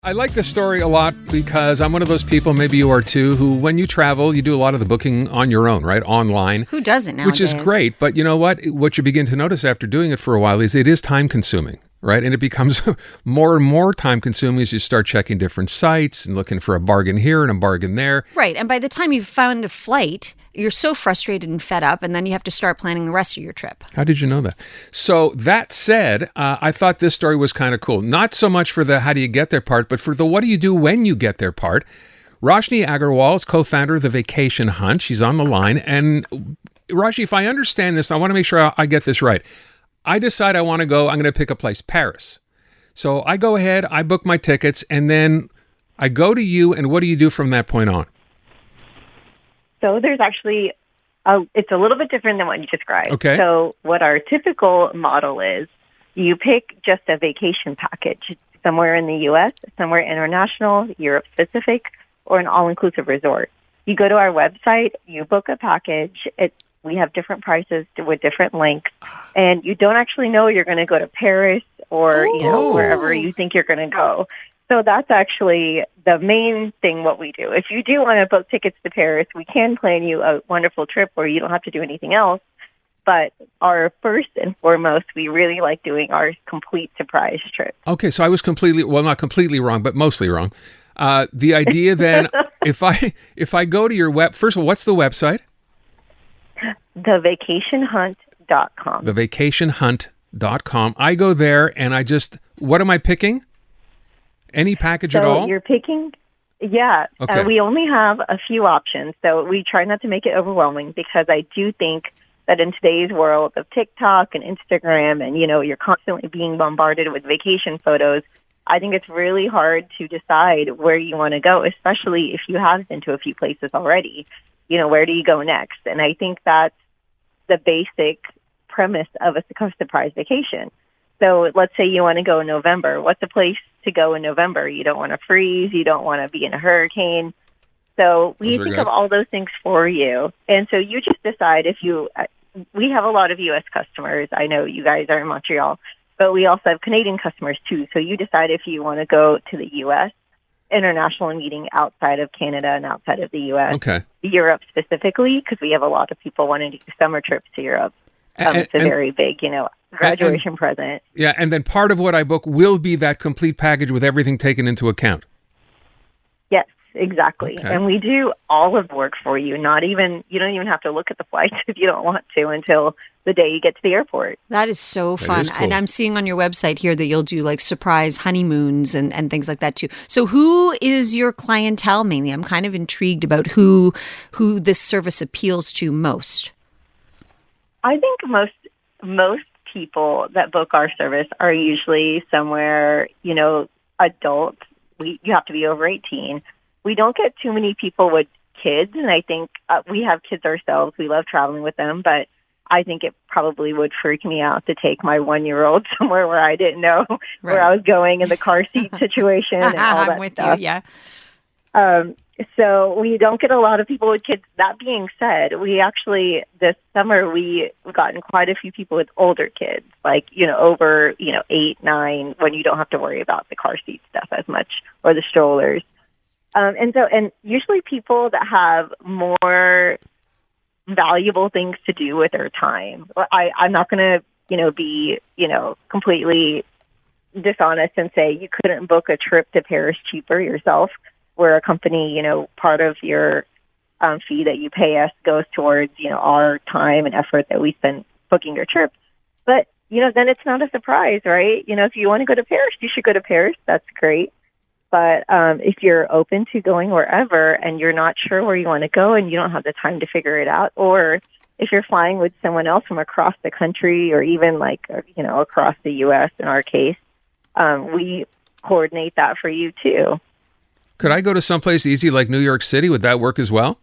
I like this story a lot because I'm one of those people, maybe you are too, who when you travel, you do a lot of the booking on your own, right? Online. Who doesn't nowadays? Which is great. But you know what? What you begin to notice after doing it for a while is it is time consuming, right? And it becomes more and more time consuming as you start checking different sites and looking for a bargain here and a bargain there. Right. And by the time you've found a flight, you're so frustrated and fed up, and then you have to start planning the rest of your trip. How did you know that? So that said, I thought this story was kind of cool. Not so much for the how do you get there part, but for the what do you do when you get there part. ROSHNI AGARWAL is co-founder of the Vacation Hunt. She's on the line. And Roshni, if I understand this, I want to make sure I get this right. I decide I want to go, I'm going to pick a place, Paris. So I go ahead, I book my tickets, and then I go to you, and what do you do from that point on? So there's actually, it's a little bit different than what you described. Okay. So what our typical model is, you pick just a vacation package, somewhere in the U.S., somewhere international, Europe specific, or an all-inclusive resort. You go to our website, you book a package. We have different prices with different lengths, and you don't actually know you're going to go to Paris or wherever you think you're going to go. So that's actually the main thing what we do. If you do want to book tickets to Paris, we can plan you a wonderful trip where you don't have to do anything else. But our first and foremost, we really like doing our complete surprise trip. Okay, so I was not completely wrong, but mostly wrong. The idea then, if I go to your first of all, what's the website? Thevacationhunt.com. Thevacationhunt.com. I go there and what am I picking? Any package at all? You're picking, yeah. Okay. We only have a few options, so we try not to make it overwhelming because I do think that in today's world of TikTok and Instagram and, you're constantly being bombarded with vacation photos, I think it's really hard to decide where you want to go, especially if you have been to a few places already. Where do you go next? And I think that's the basic premise of a surprise vacation. So let's say you want to go in November. What's a place to go in November? You don't want to freeze. You don't want to be in a hurricane. So we think of all those things for you. And so you just decide we have a lot of U.S. customers. I know you guys are in Montreal, but we also have Canadian customers too. So you decide if you want to go to the U.S., international meeting outside of Canada and outside of the U.S. Okay. Europe specifically, because we have a lot of people wanting to do summer trips to Europe. It's a very big, graduation present. Yeah, and then part of what I book will be that complete package with everything taken into account. Yes, exactly. Okay. And we do all of the work for you. You don't even have to look at the flights if you don't want to until the day you get to the airport. That is so fun. Is cool. And I'm seeing on your website here that you'll do like surprise honeymoons and things like that too. So who is your clientele mainly? I'm kind of intrigued about who this service appeals to most. I think most people that book our service are usually somewhere, adults. You have to be over 18. We don't get too many people with kids, and I think we have kids ourselves. We love traveling with them, but I think it probably would freak me out to take my 1-year-old somewhere where I didn't know where I was going in the car seat situation and all that I'm with stuff. you, yeah. So we don't get a lot of people with kids. That being said, we actually, this summer, we've gotten quite a few people with older kids, like, over, 8, 9, when you don't have to worry about the car seat stuff as much or the strollers. And usually people that have more valuable things to do with their time. I'm not going to, be, completely dishonest and say you couldn't book a trip to Paris cheaper yourself, where a company, part of your fee that you pay us goes towards, our time and effort that we spend booking your trip. But, then it's not a surprise, right? If you want to go to Paris, you should go to Paris. That's great. But if you're open to going wherever and you're not sure where you want to go and you don't have the time to figure it out, or if you're flying with someone else from across the country or even across the U.S. in our case, we coordinate that for you too. Could I go to someplace easy like New York City? Would that work as well?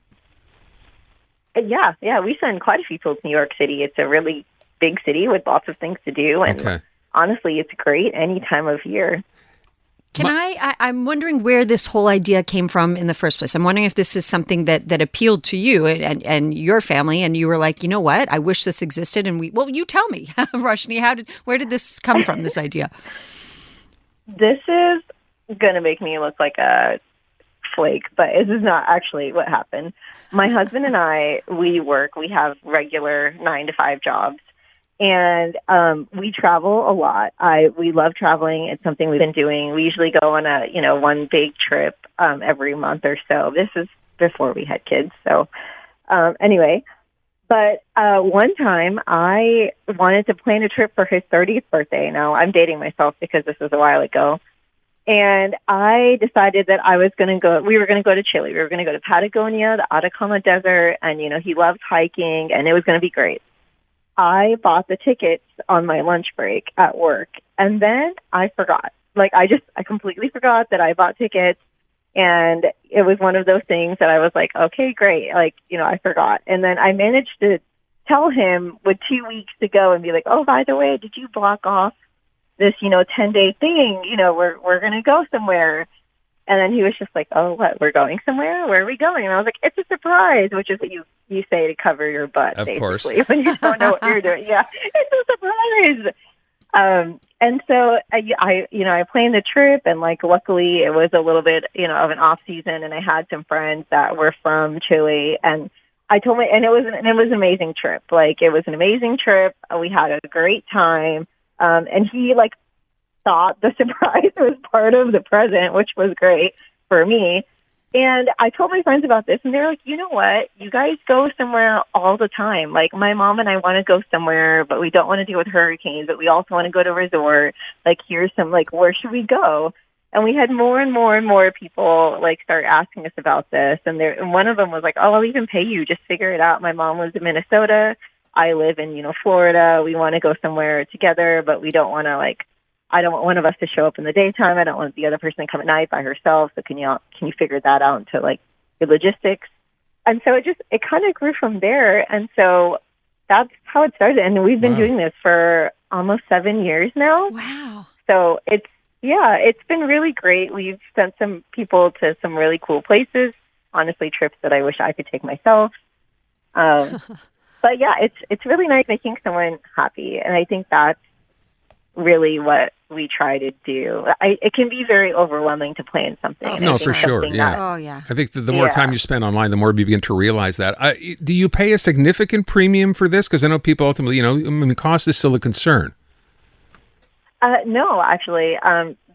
Yeah. We send quite a few people to New York City. It's a really big city with lots of things to do. And honestly, it's great any time of year. I'm wondering where this whole idea came from in the first place. I'm wondering if this is something that appealed to you and your family, and you were like, you know what, I wish this existed. And you tell me, Roshni, where did this come from, this idea? This is going to make me look like a flake, but this is not actually what happened. My husband and I, we have regular 9-to-5 jobs, and we travel a lot. We love traveling. It's something we've been doing. We usually go on a, one big trip every month or so. This is before we had kids. So anyway, but one time I wanted to plan a trip for his 30th birthday. Now, I'm dating myself because this was a while ago. And I decided that we were going to go to Chile. We were going to go to Patagonia, the Atacama Desert, and, he loves hiking, and it was going to be great. I bought the tickets on my lunch break at work, and then I forgot. I completely forgot that I bought tickets, and it was one of those things that I was like, okay, great. I forgot. And then I managed to tell him with 2 weeks to go and be like, oh, by the way, did you block off this, 10-day thing, we're going to go somewhere. And then he was just like, oh, what, we're going somewhere? Where are we going? And I was like, it's a surprise, which is what you say to cover your butt, of basically, course. when you don't know what you're doing. Yeah, it's a surprise. And so I planned the trip, and luckily it was a little bit, of an off season, and I had some friends that were from Chile, and it was an amazing trip. It was an amazing trip. We had a great time. And he thought the surprise was part of the present, which was great for me. And I told my friends about this, and they're like, you know what? You guys go somewhere all the time. My mom and I want to go somewhere, but we don't want to deal with hurricanes, but we also want to go to a resort. Here's some, where should we go? And we had more and more and more people, start asking us about this. And one of them was like, oh, I'll even pay you. Just figure it out. My mom lives in Minnesota. I live in, Florida. We want to go somewhere together, but we don't want to I don't want one of us to show up in the daytime. I don't want the other person to come at night by herself. So can you figure that out into the logistics? And so it kind of grew from there. And so that's how it started. And we've been doing this for almost 7 years now. Wow. So it's been really great. We've sent some people to some really cool places. Honestly, trips that I wish I could take myself. But yeah, it's really nice making someone happy, and I think that's really what we try to do. It can be very overwhelming to plan something. Oh, no, for sure. Yeah. Oh, yeah. I think the more time you spend online, the more you begin to realize that. Do you pay a significant premium for this? Because I know people ultimately, cost is still a concern. No, actually.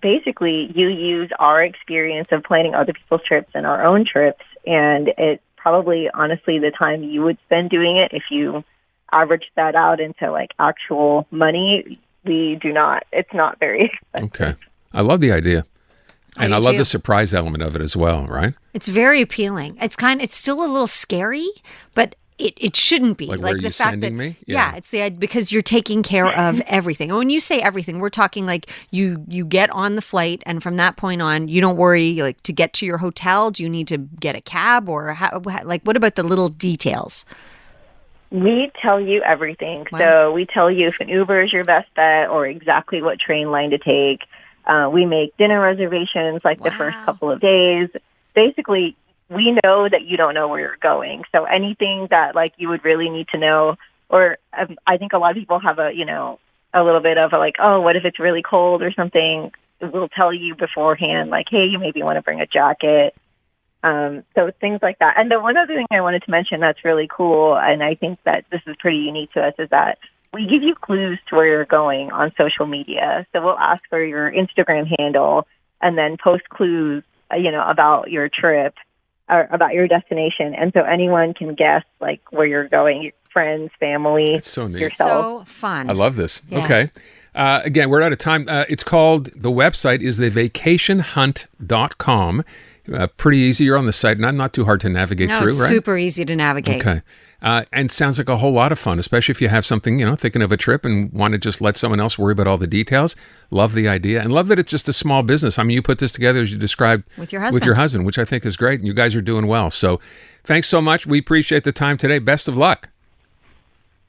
Basically, you use our experience of planning other people's trips and our own trips, and it probably, honestly, the time you would spend doing it, if you average that out into actual money, we do not. It's not very expensive. Okay. I love the idea. And I love too. the surprise element of it as well, right? It's very appealing. It's still a little scary, but it shouldn't be. Where are you sending me? Yeah, it's because you're taking care of everything. And when you say everything, we're talking you get on the flight, and from that point on, you don't worry to get to your hotel. Do you need to get a cab, or what about the little details? We tell you everything. Wow. So we tell you if an Uber is your best bet, or exactly what train line to take. We make dinner reservations the first couple of days. Basically, we know that you don't know where you're going. So anything that you would really need to know, or I think a lot of people have a little bit of oh, what if it's really cold or something? We'll tell you beforehand, hey, you maybe want to bring a jacket. So things like that. And the one other thing I wanted to mention that's really cool, and I think that this is pretty unique to us, is that we give you clues to where you're going on social media. So we'll ask for your Instagram handle and then post clues, about your trip or about your destination. And so anyone can guess where you're going, your friends, family, That's so neat. yourself. So fun. I love this. Yeah. Okay. Again, we're out of time. The website is thevacationhunt.com. Pretty easy. You're on the site, not too hard to navigate through, right? Super easy to navigate. Okay. And sounds like a whole lot of fun, especially if you have something, thinking of a trip and want to just let someone else worry about all the details. Love the idea, and love that it's just a small business. I mean, you put this together, as you described, With your husband. which I think is great, and you guys are doing well. So thanks so much. We appreciate the time today. Best of luck.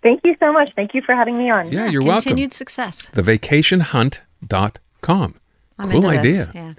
Thank you so much. Thank you for having me on. Yeah, you're welcome. Continued success. Thevacationhunt.com. I'm Cool into idea. this. Yeah.